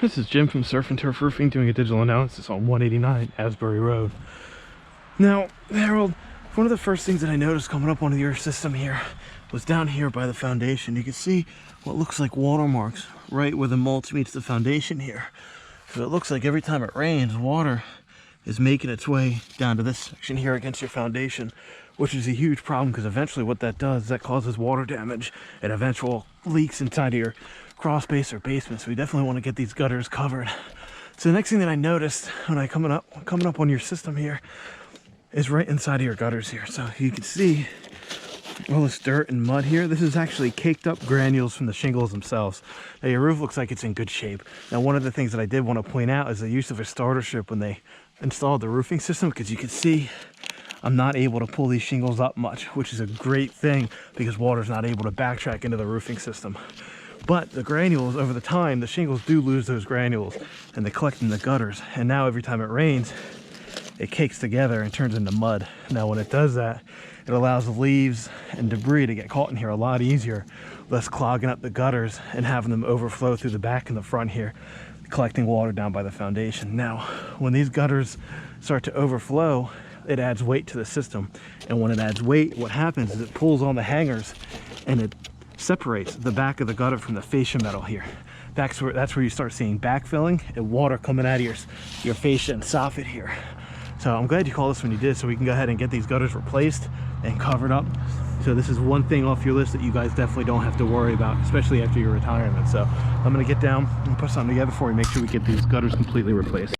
This is Jim from Surf and Turf Roofing doing a digital analysis on 189 Asbury Road. Now, Harold, one of the first things that I noticed coming up onto your system here was down here by the foundation. You can see what looks like watermarks right where the mulch meets the foundation here. So it looks like every time it rains, water is making its way down to this section here against your foundation, which is a huge problem because eventually what that does is that causes water damage and eventual leaks inside of your crawl space or basement. So we definitely want to get these gutters covered. So the next thing that I noticed when I coming up on your system here is right inside of your gutters here. So you can see all this dirt and mud here. This is actually caked up granules from the shingles themselves. Now your roof looks like it's in good shape. Now one of the things that I did want to point out is the use of a starter strip when they installed the roofing system, because you can see I'm not able to pull these shingles up much, which is a great thing because water's not able to backtrack into the roofing system. But the granules, over the time, the shingles do lose those granules and they collect in the gutters. And now every time it rains, it cakes together and turns into mud. Now when it does that, it allows leaves and debris to get caught in here a lot easier, less clogging up the gutters and having them overflow through the back and the front here, collecting water down by the foundation. Now, when these gutters start to overflow, it adds weight to the system. And when it adds weight, what happens is it pulls on the hangers and it separates the back of the gutter from the fascia metal here. That's where you start seeing backfilling and water coming out of your fascia and soffit here. So I'm glad you called us when you did, so we can go ahead and get these gutters replaced and covered up. So this is one thing off your list that you guys definitely don't have to worry about, especially after your retirement. So I'm gonna get down and put something together for you, make sure we get these gutters completely replaced.